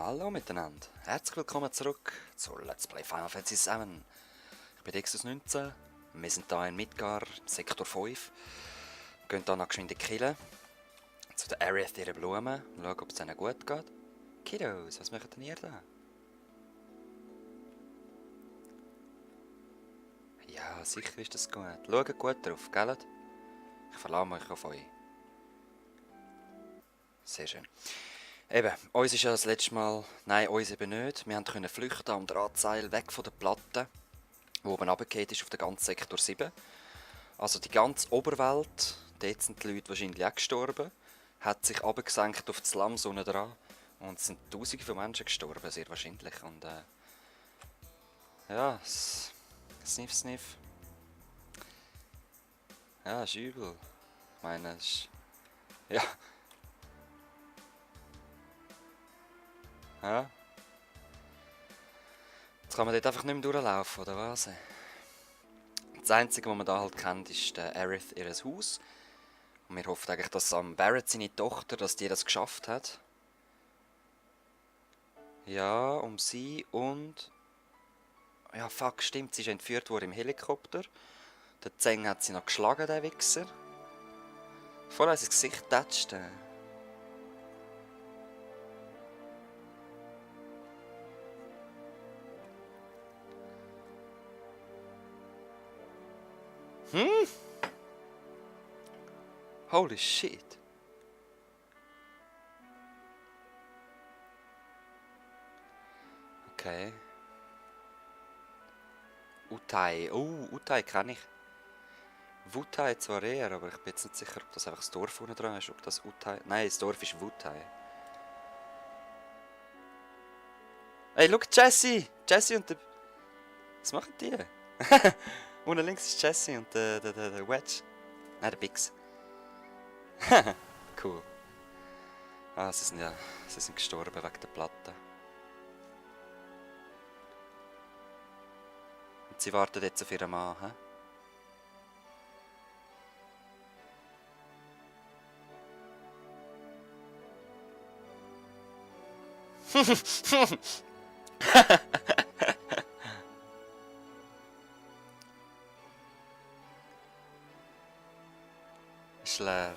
Hallo miteinander, herzlich willkommen zurück zu Let's Play Final Fantasy VII. Ich bin Dexus 19, wir sind hier in Midgar, Sektor 5. Wir gehen hier noch geschwind killen, zu der Aerith ihrer Blumen, schauen ob es ihnen gut geht. Kiddos, was macht denn ihr da? Ja, sicher ist das gut. Schaut gut drauf, gell? Ich verlasse mich auf euch. Sehr schön. Eben, uns ist ja das letzte Mal... Nein, uns eben nicht. Wir konnten flüchten am Drahtseil weg von der Platte, die oben runtergefallen ist auf den ganzen Sektor 7. Also die ganze Oberwelt, dort sind die Leute wahrscheinlich auch gestorben, hat sich runtergesenkt auf die Slums unten dran. Und es sind Tausende von Menschen gestorben, sehr wahrscheinlich. Und ja, sniff, sniff. Ja, ist übel. Ich meine, es ist... Ja. Ja. Jetzt kann man dort einfach nicht mehr durchlaufen, oder was? Das Einzige, was man da halt kennt, ist der Aerith, ihr Haus. Und wir hoffen eigentlich, dass Barrett, seine Tochter, dass die das geschafft hat. Ja, um sie und... Ja, fuck, stimmt, sie ist entführt worden im Helikopter. Der Zeng hat sie noch geschlagen, der Wichser. Voll ins Gesicht tätscht. Holy shit. Okay. Utai. Oh, Utai kenne ich. Wutai zwar eher, aber ich bin jetzt nicht sicher, ob das einfach das Dorf unten dran ist. Ob das Utai... Nein, das Dorf ist Wutai. Hey, look, Jessie! Jessie und der... Was machen die? Unten links ist Jessie und der Wedge. Nein, der Bix. Cool. Ah, sie sind gestorben wegen der Platte. Und sie warten jetzt auf ihren Mann, hä? Ist leer.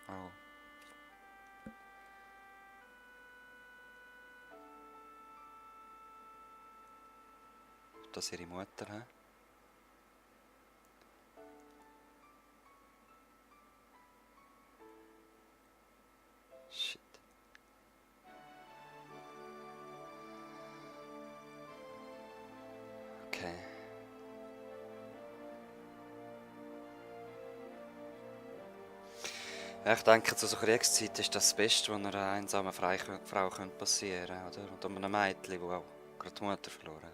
Oh. Ist das ihre Mutter, hä? Shit. Okay. Ja, ich denke, zu so Kriegszeit ist das Beste, was einer einsamen Frau passieren könnte, oder? Und einem Mädchen, das auch gerade die Mutter verloren hat.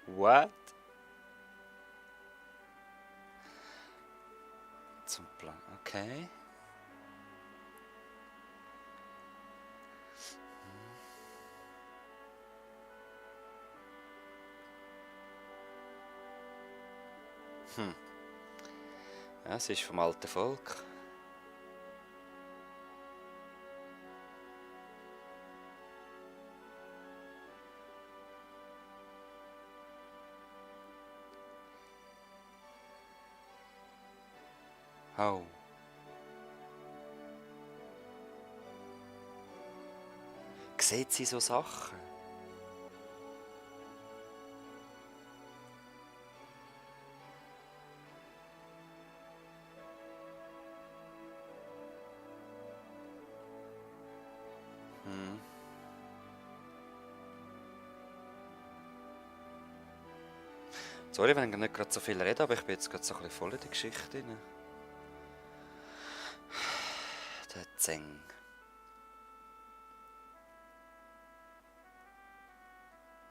What? Zum Plan. Okay. Ja, sie ist vom alten Volk. Oh. Sieht sie so Sachen? Sorry, wenn ich nicht gerade so viel rede, aber ich bin jetzt gerade so ein bisschen voll in die Geschichte drin. Der Zeng.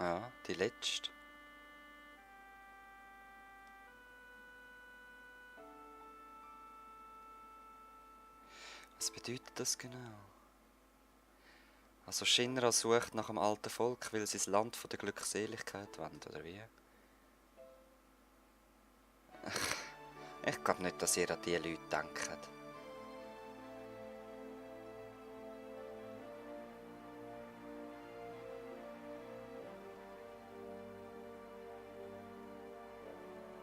Ja, die letzte. Was bedeutet das genau? Also Shinra sucht nach dem alten Volk, weil sie das Land von der Glückseligkeit wollen, oder wie? Ich glaube nicht, dass ihr an diese Leute denkt.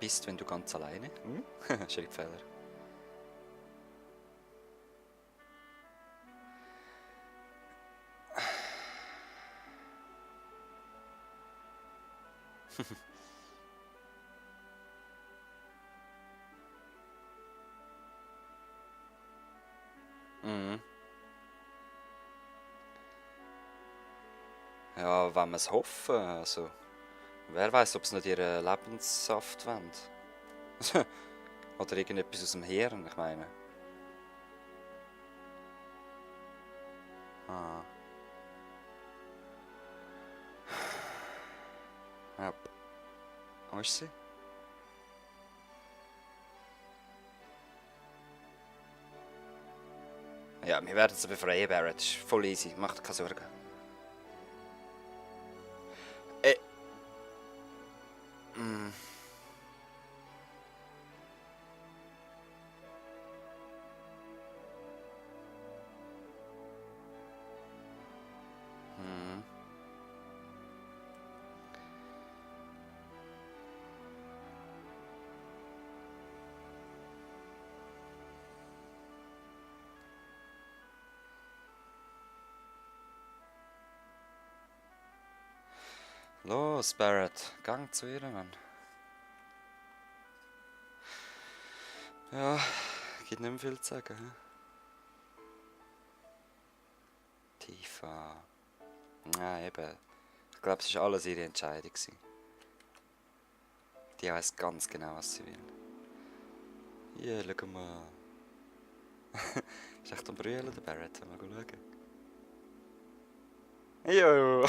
Bist, wenn du ganz alleine? Schriftfehler. Mhm. Ja, wenn wir es hoffen, also... Wer weiß, ob sie nicht ihren Lebenssaft wollen. Oder irgendetwas aus dem Hirn, ich meine. Ah. Ja. Wo ist sie? Ja, wir werden sie befreien, Barrett. Das ist voll easy, mach dir keine Sorgen. Mm. Mm. Los, Barrett, gang zu ihr, Mann. Ja, gibt nicht mehr viel zu sagen. He? Tifa. Nein, eben. Ich glaube, es war alles ihre Entscheidung. Die weiß ganz genau, was sie will. Ja, schau mal. Ist echt am Brüllen, der Barrett. Mal schauen. Jo!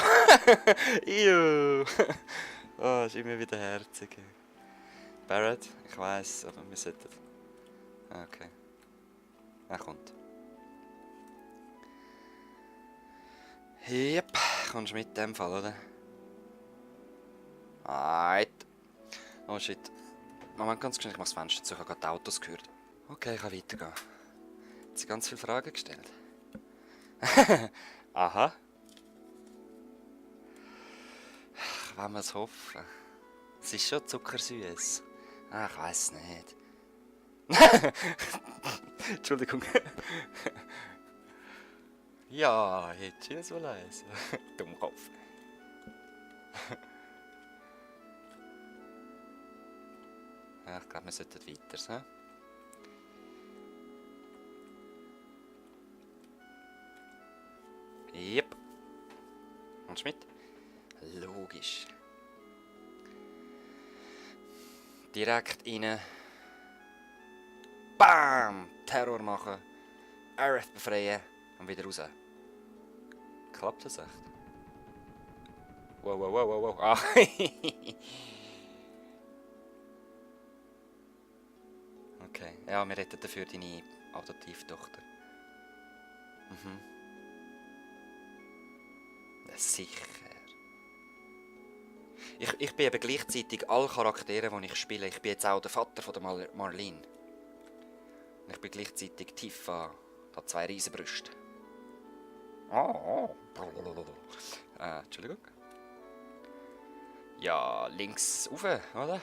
Jo! Oh, ist immer wieder herzig. Barrett, ich weiß, aber wir sollten... Okay. Er kommt. Yep, kommst du mit in dem Fall, oder? Alright. Oh shit. Moment, ganz schnell, ich mach das Fenster zu, ich habe gerade die Autos gehört. Okay, ich kann weitergehen. Hat sie ganz viele Fragen gestellt. Aha. Wenn wir es hoffen. Es ist schon zuckersüß. Ah, ich weiß nicht. Entschuldigung. Ja, tschüss, wohl eins. Dummkopf. Ja, ich glaube, wir sollten weiter, so. Yep. Kommst du mit? Logisch. Direkt rein. Bam! Terror machen. Aerith befreien. Und wieder raus. Klappt das echt? Wow, wow, wow, wow, wow. Ah. Okay. Ja, wir retten dafür deine Adoptivtochter. Mhm. Ja, sicher. Ich bin eben gleichzeitig alle Charaktere, die ich spiele. Ich bin jetzt auch der Vater von der Marlene. Und ich bin gleichzeitig Tifa. Hat 2 Riesenbrüste. Oh. Entschuldigung. Ja, links rauf, oder?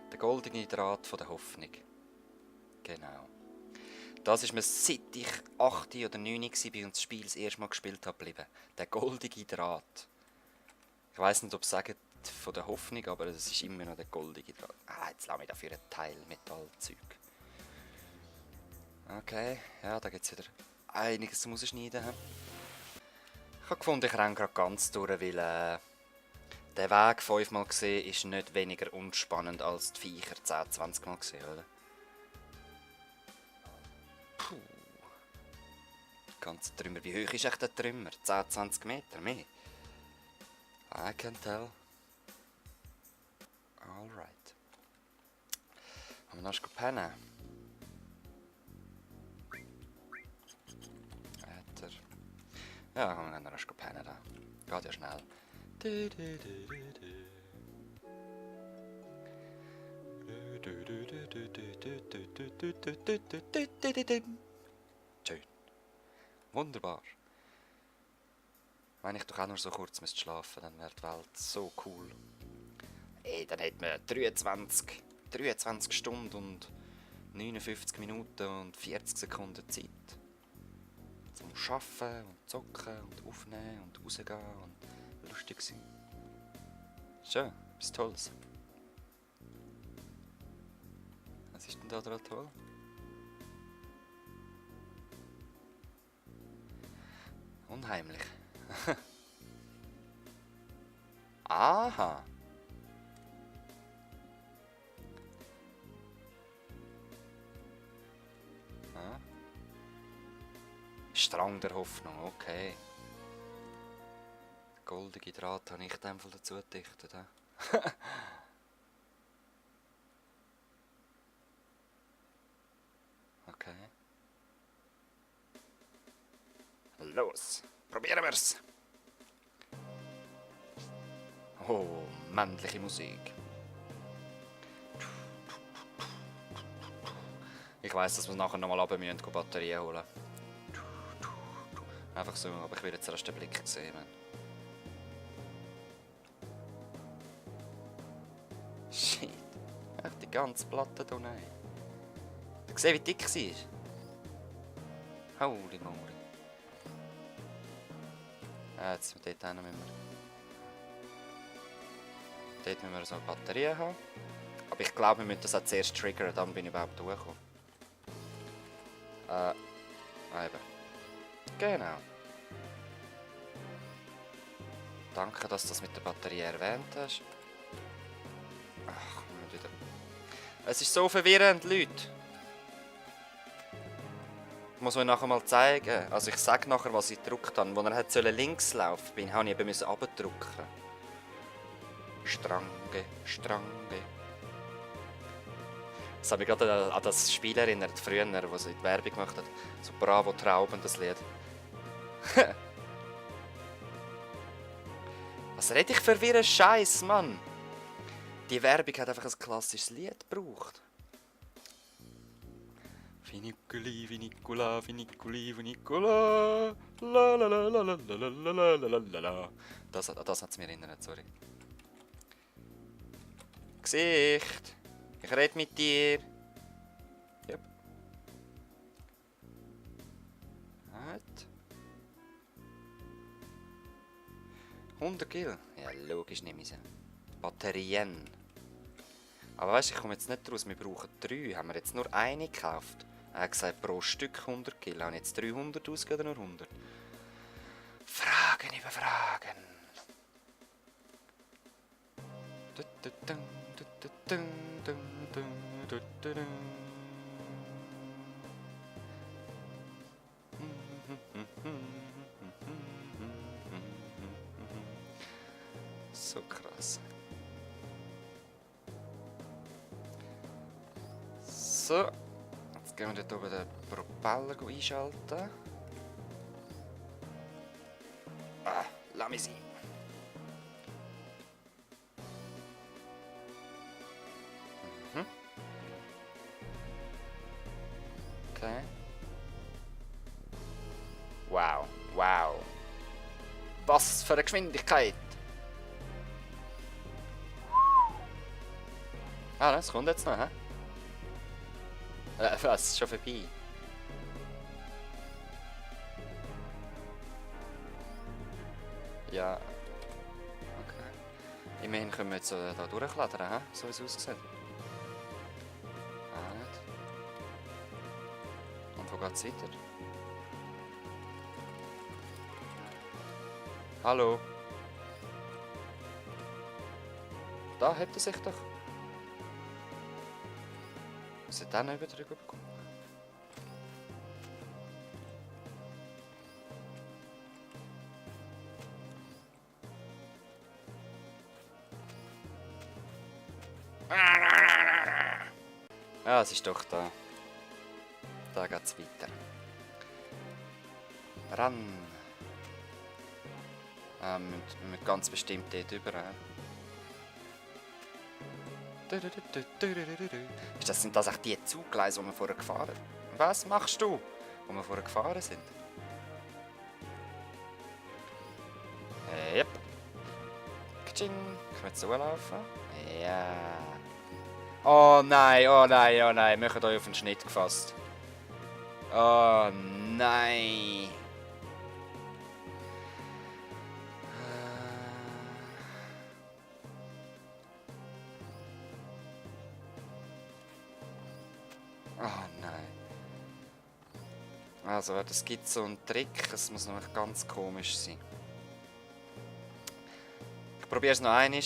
Der goldene Draht von der Hoffnung. Genau. Das ist mir, seit ich 8 oder 9 war und das Spiel das erste Mal gespielt habe, geblieben. Der goldige Draht. Ich weiss nicht, ob es sagt von der Hoffnung, aber es ist immer noch der goldige Draht. Ah, jetzt lasse ich dafür ein Teil Metallzeug. Okay, ja, da gibt es wieder einiges zum Rausschneiden. Ich habe gefunden, ich renne gerade ganz durch, weil der Weg 5-mal gesehen ist nicht weniger unspannend als die Viecher 10-20 Mal gesehen, oder? Puh. ganze Trümmer. Wie hoch ist echt der Trümmer? 10, 20 Meter? Mehr? I can tell. Alright. Haben wir noch pennen? Ja, haben wir noch pennen da. Geht ja schnell. Schön. Wunderbar. Wenn ich doch auch nur so kurz müsste schlafen, dann wäre die Welt so cool. Ey, dann hätten wir 23 Stunden und 59 Minuten und 40 Sekunden Zeit. Zum Arbeiten und zocken und aufnehmen und rausgehen und lustig sein. Schön, was Tolles. Was ist denn da dran toll? Unheimlich. Aha. Ja. Strang der Hoffnung, okay. Goldige Draht habe ich dem dazu gedichtet. Okay. Los, probieren wir's. Oh, männliche Musik. Ich weiss, dass wir nachher nochmal runter müssen, Batterien holen. Einfach so, aber ich will jetzt erst den Blick sehen. Shit. Echt die ganze Platte hier rein. Du siehst, wie dick sie ist. Holy moly. Jetzt dort hin müssen wir. Dort müssen wir so Batterien haben. Aber ich glaube, wir müssen das auch zuerst triggern, dann bin ich überhaupt durchgekommen. Eben. Genau. Danke, dass du das mit der Batterie erwähnt hast. Ach, wieder. Es ist so verwirrend, Leute. Ich muss euch nachher mal zeigen. Also ich sage nachher, was ich gedruckt habe. Als er hat links laufen bin, habe ich eben runterdrücken. Strange, Strange. Das habe ich gerade an das Spiel erinnert, früher, wo sie die Werbung gemacht hat. So Bravo Trauben, das Lied. Was rede ich für einen Scheiß, Mann? Die Werbung hat einfach ein klassisches Lied gebraucht. Viniculi, Vinicula, Viniculi, Vinicula. La la la la la la la la la la. Das hat es mir erinnert, sorry. Gesicht. Ich rede mit dir. Yep. Halt. 100 Kilo? Ja, logisch nehme ich sie. Batterien. Aber weißt du, ich komme jetzt nicht raus, wir brauchen 3. Haben wir jetzt nur eine gekauft? Er hat gesagt, pro Stück 100 Kilo. Haben jetzt 300 ausgegeben oder nur 100? Fragen über Fragen. So krass. So, jetzt gehen wir dort oben den Propeller einschalten. Ah, lass mich sein. Mhm. Okay. Wow, wow. Was für eine Geschwindigkeit! Ah, das kommt jetzt noch, hä? Was? Ist schon vorbei? Ja. Okay. Immerhin können wir jetzt da durchklettern, hä? So wie es aussieht. Ah, nicht. Und wo geht's weiter? Hallo? Da hebt er sich doch. Muss ich den über drüber bekommen? Ja, es ist doch da. Da geht's weiter. Ran. Wir müssen ganz bestimmt dort rüber. Sind das echt die Zuggleise, die wir vorher gefahren sind? Was machst du, wo wir vorher gefahren sind? Yep. Kitsching. Können wir jetzt so laufen? Ja. Oh nein, oh nein, oh nein. Wir haben euch auf den Schnitt gefasst. Oh nein. Oh nein. Also, das gibt so einen Trick, es muss nämlich ganz komisch sein. Ich probiere es noch einmal.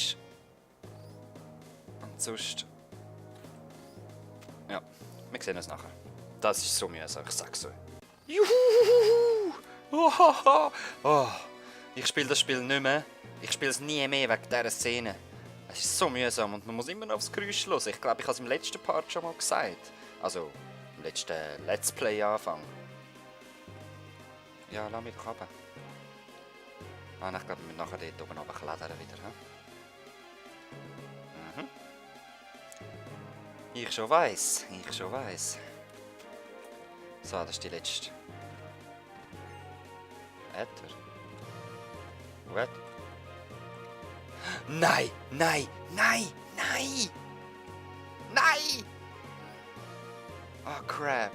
Und sonst... Ja, wir sehen es nachher. Das ist so mühsam, ich sag's so. Juhu! Oh, oh. Ich spiele das Spiel nicht mehr. Ich spiele es nie mehr wegen dieser Szene. Es ist so mühsam und man muss immer noch aufs Geräusch hören. Ich glaube, ich habe es im letzten Part schon mal gesagt. Also, im letzten Let's Play-Anfang. Ja, lass mich doch runter. Ah, ich glaube, wir müssen nachher dort oben runterklettern wieder. Mhm. Ich schon weiss, ich schon weiss. So, das ist die letzte. Wetter. What? Nein, nein, nein, nein! Nein! Oh, crap.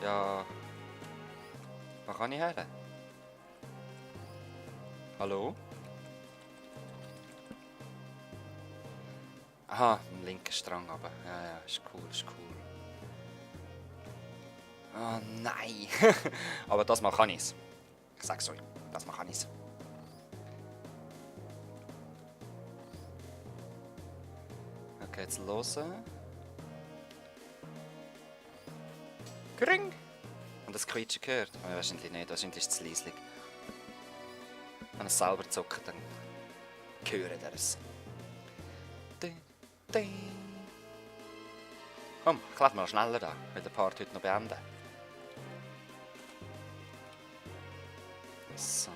Ja. Wo kann ich her? Hallo? Aha, am linken Strang aber. Ja, ja, ist cool, ist cool. Oh nein! Aber das mal kann ich's. Ich sag's euch, das mal kann ich's. Okay, jetzt hören. Gring! Und das Quietschen gehört? Oh, wahrscheinlich nicht, wahrscheinlich ist es zu leislich. Wenn es selber zuckt, dann hören wir es. Komm, kletter mal schneller da, weil der Part heute noch beenden. So.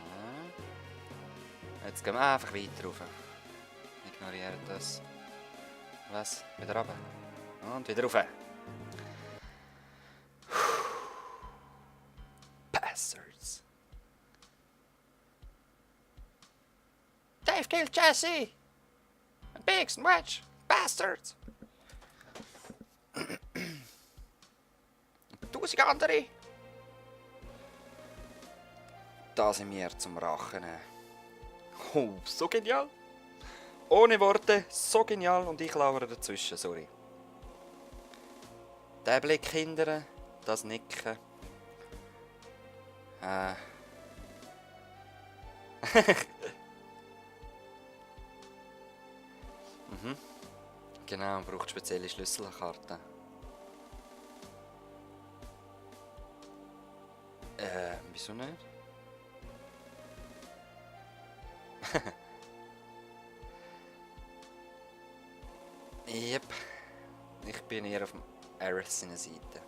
Jetzt gehen wir einfach weiter rauf. Ignorieren das. Was? Wieder runter. Und wieder rauf. Bastards. Dave killed Jesse! And Biggs and Wedge! Bastards! 1000 andere! Da sind wir zum Rachen. Oh, so genial! Ohne Worte, so genial und ich lauere dazwischen, sorry. Der Blick hindern, das Nicken. Mhm. Genau, man braucht spezielle Schlüsselkarten. Wieso nicht? Yep. Ich bin hier auf dem Aerith seiner Seite.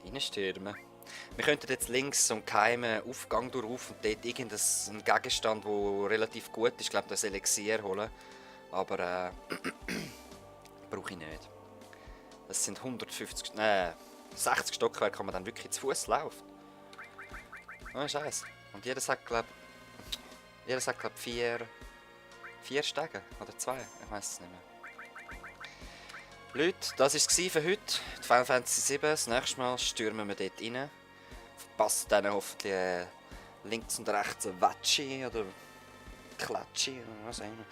Reinstürmen. Wir könnten jetzt links so einen geheimen Aufgang durch und dort irgendeinen Gegenstand, der relativ gut ist, ich glaube das Elixier holen. Aber brauche ich nicht. Das sind 60 Stockwerke, kann man dann wirklich zu Fuß laufen. Oh Scheiße. Und jeder sagt glaube vier Stege oder 2, ich weiß es nicht mehr. Leute, das war es für heute. Die Final Fantasy 7. Das nächste Mal stürmen wir dort rein. Verpasst dann hoffentlich links und rechts ein Watschi oder Klatschi oder was auch immer.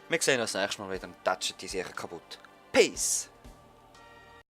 Wir sehen uns das nächste Mal wieder und tatschen die sicher kaputt. Peace!